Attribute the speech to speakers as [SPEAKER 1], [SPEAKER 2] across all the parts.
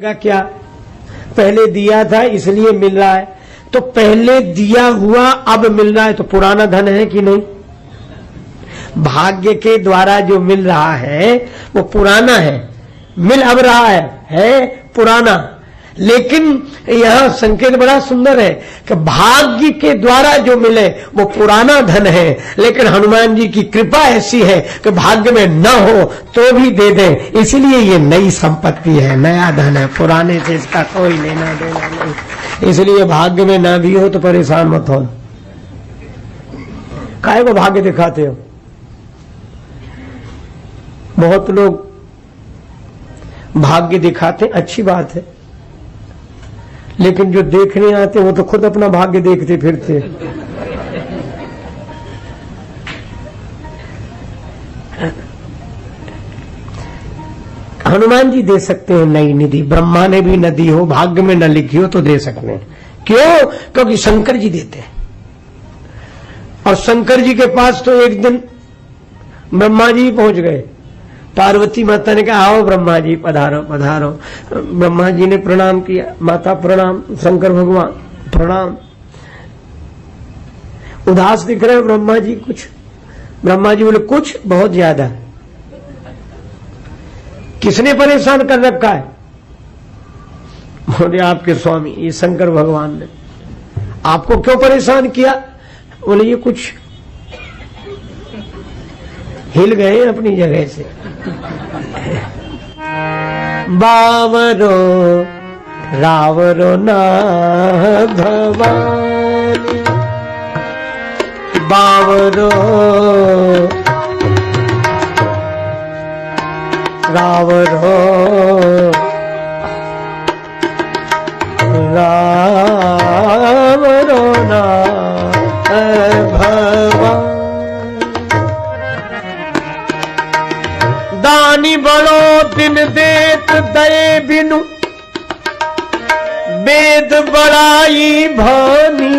[SPEAKER 1] क्या पहले दिया था इसलिए मिल रहा है, तो पहले दिया हुआ अब मिल रहा है तो पुराना धन है कि नहीं? भाग्य के द्वारा जो मिल रहा है वो पुराना है, मिल अब रहा है पुराना। लेकिन यह संकेत बड़ा सुंदर है कि भाग्य के द्वारा जो मिले वो पुराना धन है, लेकिन हनुमान जी की कृपा ऐसी है कि भाग्य में न हो तो भी दे दें, इसलिए ये नई संपत्ति है, नया धन है, पुराने से इसका कोई लेना देना नहीं। इसलिए भाग्य में ना भी हो तो परेशान मत हो। काहे को भाग्य दिखाते हो? बहुत लोग भाग्य दिखाते, अच्छी बात है, लेकिन जो देखने आते वो तो खुद अपना भाग्य देखते फिरते। हनुमान जी दे सकते हैं नई निधि, ब्रह्मा ने भी नदी हो भाग्य में न लिखी हो तो दे सकते हैं। क्यों? क्योंकि शंकर जी देते हैं। और शंकर जी के पास तो एक दिन ब्रह्मा जी पहुंच गए। पार्वती माता ने कहा आओ ब्रह्मा जी पधारो पधारो। ब्रह्मा जी ने प्रणाम किया, माता प्रणाम, शंकर भगवान प्रणाम। उदास दिख रहे ब्रह्मा जी कुछ? ब्रह्मा जी बोले कुछ बहुत ज्यादा। किसने परेशान कर रखा है? बोले आपके स्वामी ये शंकर भगवान ने। आपको क्यों परेशान किया? बोले ये कुछ हिल गए अपनी जगह से। बावरो रावरो ना भवानी, बावरो रावरो रावरो ना भवानी। दानी बड़ो दिन देत दये बिनु, वेद बड़ाई भानी,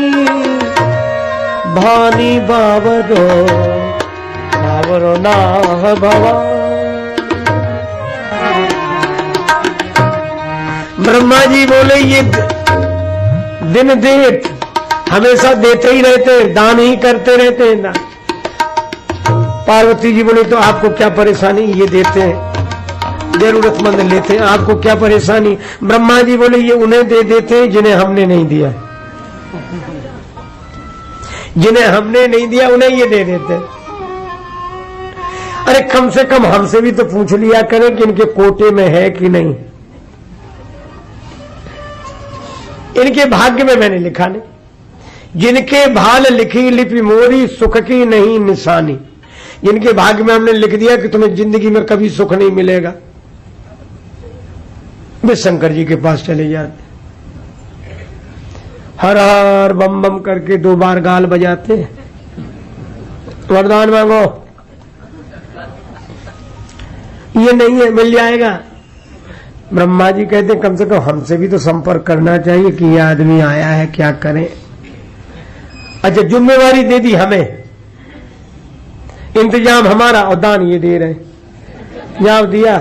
[SPEAKER 1] भानी बावरो बावरो ना भवा। ब्रह्मा जी बोले ये दिन देत हमेशा देते ही रहते हैं, दान ही करते रहते हैं ना। पार्वती जी बोले तो आपको क्या परेशानी, ये देते हैं, जरूरतमंद लेते हैं, आपको क्या परेशानी? ब्रह्मा जी बोले ये उन्हें दे देते हैं जिन्हें हमने नहीं दिया, जिन्हें हमने नहीं दिया उन्हें ये दे देते हैं। अरे कम से कम हमसे भी तो पूछ लिया करें कि इनके कोटे में है कि नहीं, इनके भाग्य में मैंने लिखा नहीं। जिनके भाल लिखी लिपि मोरी, सुख की नहीं निशानी। जिनके भाग्य में हमने लिख दिया कि तुम्हें जिंदगी में कभी सुख नहीं मिलेगा, वे शंकर जी के पास चले जाते, हर हर बम बम करके 2 बार गाल बजाते, वरदान मांगो, ये नहीं है मिल जाएगा। ब्रह्मा जी कहते कम से कम हमसे भी तो संपर्क करना चाहिए कि ये आदमी आया है, क्या करें। अच्छा जिम्मेवारी दे दी हमें, इंतजाम हमारा और दान ये दे रहे, जवाब दिया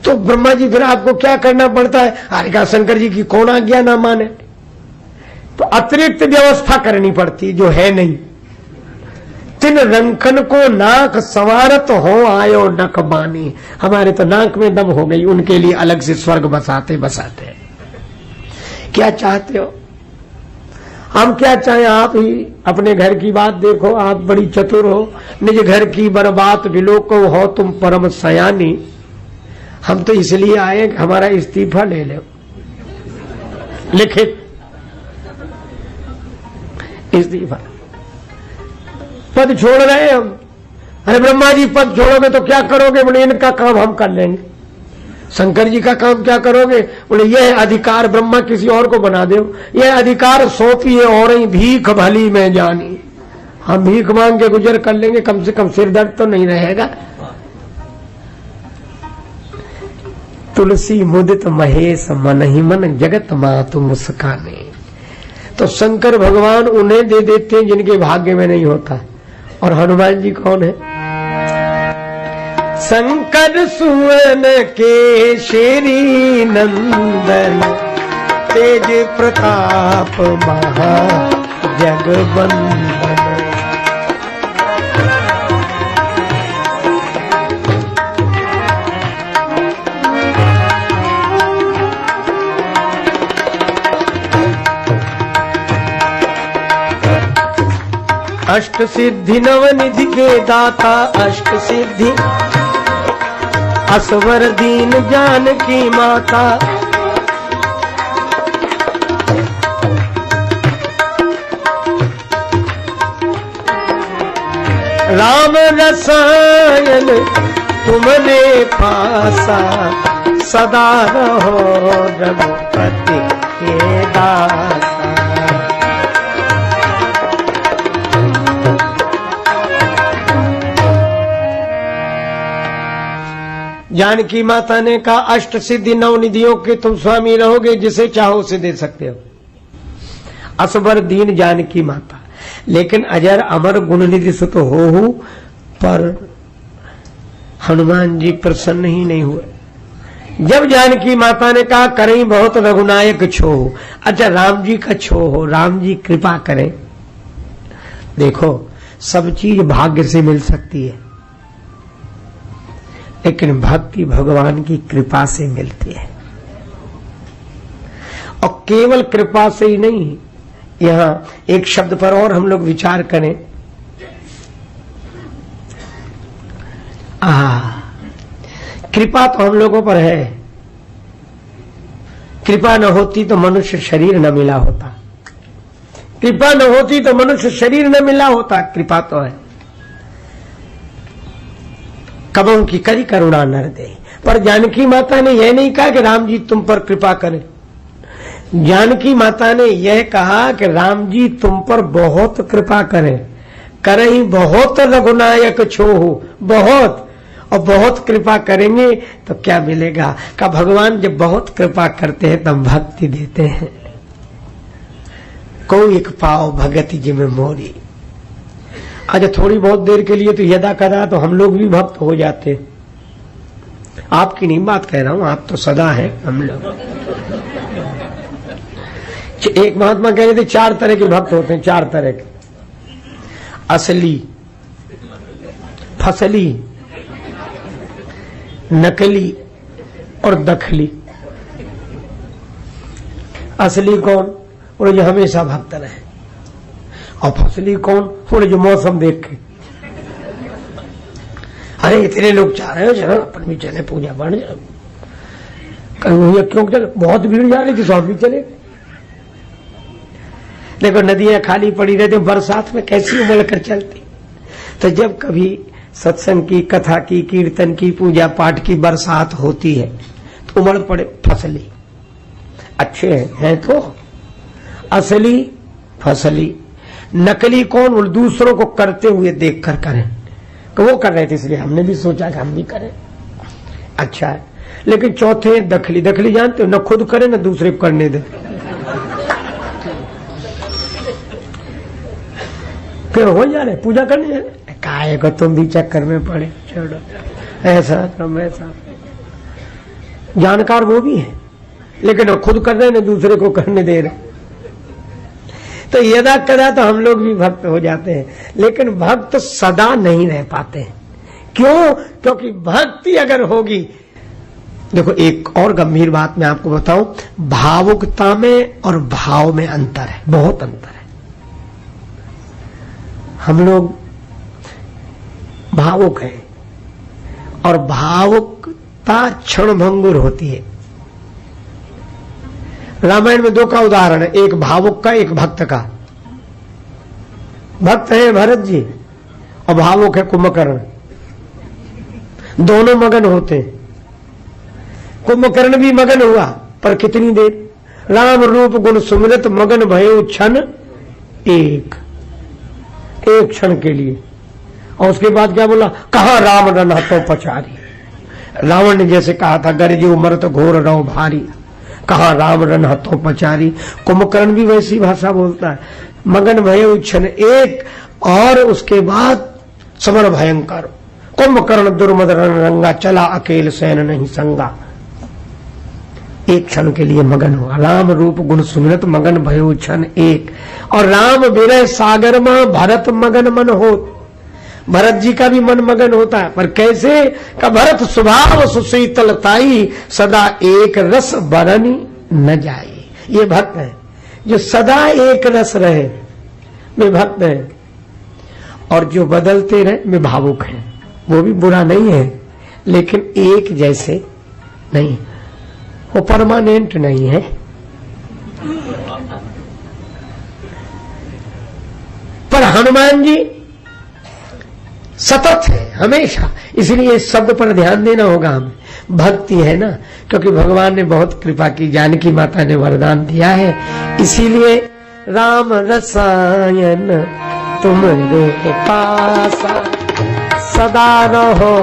[SPEAKER 1] तो ब्रह्मा जी फिर आपको क्या करना पड़ता है? अरे कहा शंकर जी की कौन आज्ञा ना माने, तो अतिरिक्त व्यवस्था करनी पड़ती जो है नहीं। तिन रंकन को नाक संवारत हो आयो नक बानी। हमारे तो नाक में दम हो गई, उनके लिए अलग से स्वर्ग बसाते बसाते। क्या चाहते हो? हम क्या चाहें, आप ही अपने घर की बात देखो, आप बड़ी चतुर हो, निज घर की बर्बाद विलोको हो तुम परम सयानी। हम तो इसलिए आए कि हमारा इस्तीफा ले लो, लिखित इस्तीफा, पद छोड़ रहे हैं हम। अरे ब्रह्मा जी पद छोड़ोगे तो क्या करोगे? बोले इनका काम हम कर लेंगे। शंकर जी का काम क्या करोगे? बोले यह अधिकार ब्रह्मा किसी और को बना दो, यह अधिकार सौंपिए और ही भीख भली में जानी। हम भीख मांग के गुजर कर लेंगे, कम से कम सिर दर्द तो नहीं रहेगा। तुलसी मुदित महेश मन ही मन, जगत मातु मुस्काने। तो शंकर भगवान उन्हें दे देते हैं जिनके भाग्य में नहीं होता। और हनुमान जी कौन है? शंकर सुवन के श्री नंदन, तेज प्रताप महा जगवंदन। अष्ट सिद्धि नवनिधि के दाता, अष्ट सिद्धि असवर दीन जानकी माता। राम रसायन तुमने पासा, सदा रहो रघुपति के दासा। जानकी माता ने कहा अष्ट सिद्धि नौ निधियों के तुम स्वामी रहोगे, जिसे चाहो उसे दे सकते हो। असबर दीन जानकी माता, लेकिन अजर अमर गुण निधि से तो हो, पर हनुमान जी प्रसन्न ही नहीं हुए। जब जानकी माता ने कहा करें बहुत रघुनायक छो, अच्छा राम जी का छो हो, राम जी कृपा करें। देखो सब चीज भाग्य से मिल सकती है, लेकिन भक्ति भगवान की कृपा से मिलती है। और केवल कृपा से ही नहीं, यहां एक शब्द पर और हम लोग विचार करें। कृपा तो हम लोगों पर है, कृपा न होती तो मनुष्य शरीर न मिला होता, कृपा न होती तो मनुष्य शरीर न मिला होता। कृपा तो है। कबों की करी करुणा नर दे, पर जानकी माता ने यह नहीं कहा कि राम जी तुम पर कृपा करें। जानकी माता ने यह कहा कि राम जी तुम पर बहुत कृपा करें, करें बहुत रघुनायक छो हो, बहुत, और बहुत कृपा करेंगे तो क्या मिलेगा। का भगवान जब बहुत कृपा करते हैं तब भक्ति देते हैं। कोई एक पाव भगति जिमें मोरी। अच्छा थोड़ी बहुत देर के लिए तो यदा कदा तो हम लोग भी भक्त हो जाते। आपकी नहीं बात कह रहा हूं, आप तो सदा है। हम लोग एक महात्मा कह रहे थे 4 तरह के भक्त होते हैं, 4 तरह के, असली, फसली, नकली और दखली। असली कौन? बोले जो हमेशा भक्त रहे। और फसली कौन? बोले जो मौसम देख के, अरे इतने लोग चाह रहे हो चलो अपन भी चले, पूजा बढ़ जाए। भैया क्यों चले, बहुत भीड़ जा रही थी, सब भी चले। देखो नदियां खाली पड़ी रहती, बरसात में कैसी उमड़ कर चलती। तो जब कभी सत्संग की, कथा की, कीर्तन की, पूजा पाठ की बरसात होती है तो उमड़ पड़े फसली। अच्छे हैं तो असली, फसली। नकली कौन? और दूसरों को करते हुए देख कर करें, तो वो कर रहे थे इसलिए हमने भी सोचा कि हम भी करें, अच्छा है। लेकिन चौथे दखली। दखली जानते हो, न खुद करे न दूसरे को करने दे। फिर हो जा रहे पूजा करने जा रहे, काहे को तुम भी चक्कर में पड़े, छोड़ो, ऐसा तुम ऐसा। जानकार वो भी है, लेकिन वो खुद कर रहे न दूसरे को करने दे रहे। तो यदा कदा तो हम लोग भी भक्त हो जाते हैं, लेकिन भक्त सदा नहीं रह पाते हैं। क्यों? क्योंकि भक्ति अगर होगी, देखो एक और गंभीर बात मैं आपको बताऊं, भावुकता में और भाव में अंतर है, बहुत अंतर है। हम लोग भावुक हैं और भावुकता क्षणभंगुर होती है। रामायण में 2 का उदाहरण है, एक भावुक का, एक भक्त का। भक्त है भरत जी और भावुक है कुंभकर्ण, दोनों मगन होते हैं। कुंभकर्ण भी मगन हुआ, पर कितनी देर? राम रूप गुण सुमिरत मगन भयो क्षण एक क्षण के लिए। और उसके बाद क्या बोला? कहा राम रन हतो पचारी। रावण ने जैसे कहा था गरजे उमर तो घोर रहो भारी, कहा राम रन हतो पचारी। कुंभकर्ण भी वैसी भाषा बोलता है, मगन भयो क्षण एक, और उसके बाद समर भयंकर, कुंभकर्ण दुर्मदन रंगा, चला अकेल सैन नहीं संगा। एक क्षण के लिए मगन हो, राम रूप गुण सुमिरत मगन भयो क्षण एक। और राम विरह सागर में भरत मगन मन हो। भरत जी का भी मन मगन होता है, पर कैसे का भरत स्वभाव सुशीतलताई, सदा एक रस बरनी न जाए। ये भक्त है जो सदा एक रस रहे, वे भक्त है। और जो बदलते रहे वे भावुक हैं। वो भी बुरा नहीं है, लेकिन एक जैसे नहीं, वो परमानेंट नहीं है। पर हनुमान जी सतत है हमेशा, इसलिए इस शब्द पर ध्यान देना होगा हमें। भक्ति है ना, क्योंकि भगवान ने बहुत कृपा की, जानकी माता ने वरदान दिया है। इसीलिए राम रसायन तुमरे पासा, सदा रहो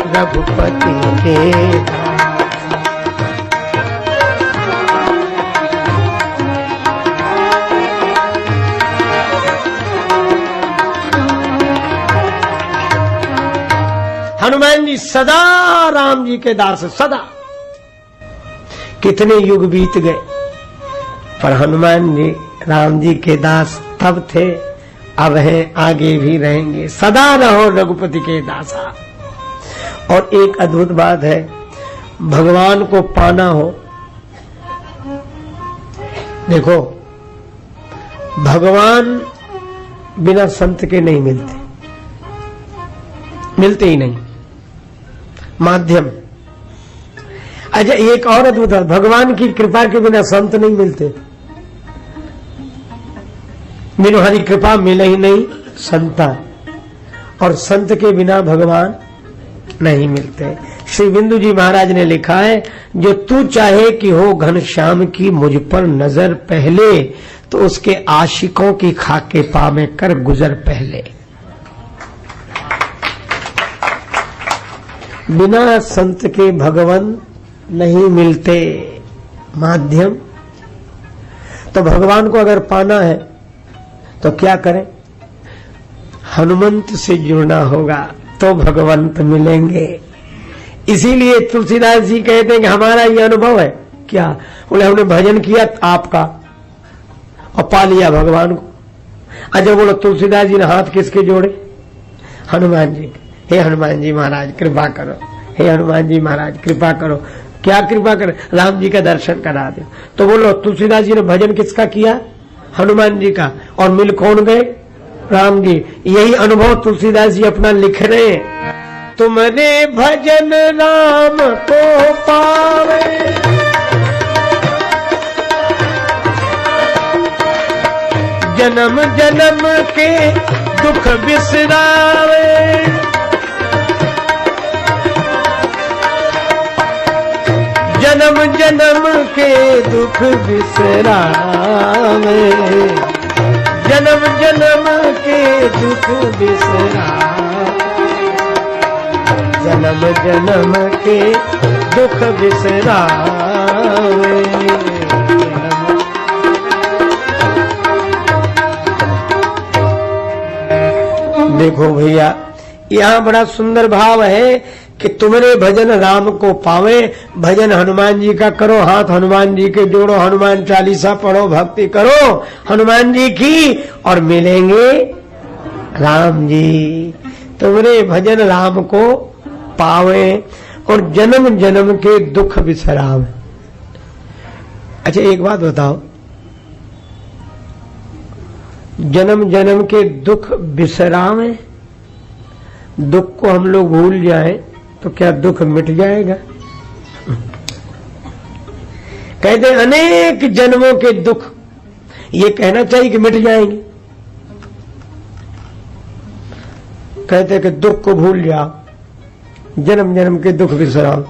[SPEAKER 1] रघुपति के दास। हनुमान जी सदा राम जी के दास, सदा। कितने युग बीत गए, पर हनुमान जी राम जी के दास तब थे, अब हैं, आगे भी रहेंगे। सदा रहो रघुपति के दासा। और एक अद्भुत बात है, भगवान को पाना हो, देखो भगवान बिना संत के नहीं मिलते, मिलते ही नहीं। माध्यम। अच्छा, एक और अद्भुत है, भगवान की कृपा के बिना संत नहीं मिलते। बिनु हरि कृपा मिले ही नहीं संता, और संत के बिना भगवान नहीं मिलते। श्री बिंदु जी महाराज ने लिखा है, जो तू चाहे कि हो घनश्याम की मुझ पर नजर पहले, तो उसके आशिकों की खाके पा में कर गुजर पहले। बिना संत के भगवान नहीं मिलते। माध्यम। तो भगवान को अगर पाना है तो क्या करें? हनुमंत से जुड़ना होगा तो भगवंत मिलेंगे। इसीलिए तुलसीदास जी कहते हैं कि हमारा ये अनुभव है। क्या बोले? हमने भजन किया आपका और पा लिया भगवान को। अच्छा बोलो, तुलसीदास जी ने हाथ किसके जोड़े? हनुमान जी। हे हनुमान जी महाराज कृपा करो, हे हनुमान जी महाराज कृपा करो। क्या कृपा करे? राम जी का दर्शन करा दे। तो बोलो, तुलसीदास जी ने भजन किसका किया? हनुमान जी का। और मिल कौन गए? राम जी। यही अनुभव तुलसीदास जी अपना लिख रहे हैं। तुमने भजन राम को पावे, जन्म जन्म के दुख बिसरावे। जन्म जन्म के दुख बिसरावे, जन्म जन्म के दुख बिसरावे, जन्म जन्म के दुख बिसरावे। देखो भैया, यहाँ बड़ा सुंदर भाव है कि तुमरे भजन राम को पावे। भजन हनुमान जी का करो, हाथ हनुमान जी के जोड़ो, हनुमान चालीसा पढ़ो, भक्ति करो हनुमान जी की, और मिलेंगे राम जी। तुमरे भजन राम को पावे और जन्म जन्म के दुख बिसरावे। अच्छा एक बात बताओ, जन्म जन्म के दुख बिसरावे, दुख को हम लोग भूल जाए तो क्या दुख मिट जाएगा? कहते अनेक जन्मों के दुख, ये कहना चाहिए कि मिट जाएंगे। कहते कि दुख को भूल जाओ, जन्म जन्म के दुख बिसराओ।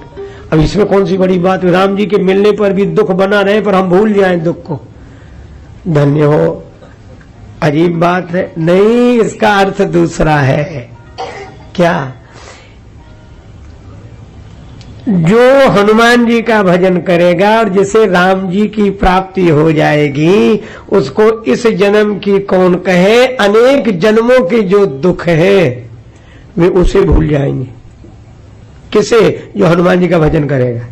[SPEAKER 1] अब इसमें कौन सी बड़ी बात? राम जी के मिलने पर भी दुख बना रहे पर हम भूल जाएं दुख को। धन्य हो। अजीब बात है। नहीं, इसका अर्थ दूसरा है। क्या? जो हनुमान जी का भजन करेगा और जिसे राम जी की प्राप्ति हो जाएगी, उसको इस जन्म की कौन कहे? अनेक जन्मों के जो दुख है वे उसे भूल जाएंगे। किसे? जो हनुमान जी का भजन करेगा।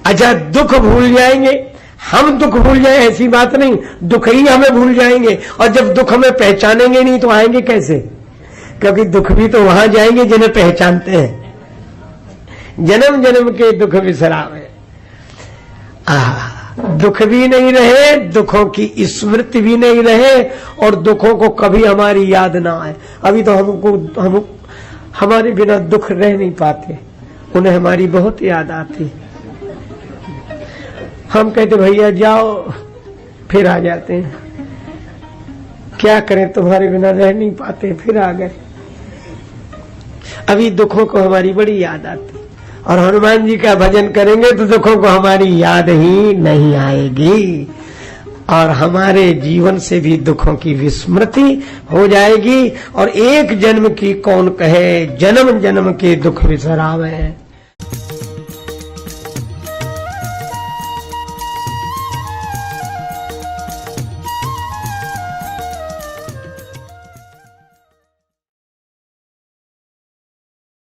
[SPEAKER 1] अच्छा, दुख भूल जाएंगे, हम दुख भूल जाए ऐसी बात नहीं, दुख ही हमें भूल जाएंगे। और जब दुख हमें पहचानेंगे नहीं तो आएंगे कैसे? क्योंकि दुख भी तो वहां जाएंगे जिन्हें पहचानते हैं। जन्म जन्म के दुख बिसरावे, दुख भी नहीं रहे, दुखों की स्मृति भी नहीं रहे, और दुखों को कभी हमारी याद ना आए। अभी तो हम हमारे बिना दुख रह नहीं पाते, उन्हें हमारी बहुत याद आती। हम कहते भैया जाओ, फिर आ जाते हैं। क्या करें, तुम्हारे बिना रह नहीं पाते, फिर आ गए। अभी दुखों को हमारी बड़ी याद आती, और हनुमान जी का भजन करेंगे तो दुखों को हमारी याद ही नहीं आएगी, और हमारे जीवन से भी दुखों की विस्मृति हो जाएगी। और एक जन्म की कौन कहे, जन्म जन्म के दुख बिसरावे।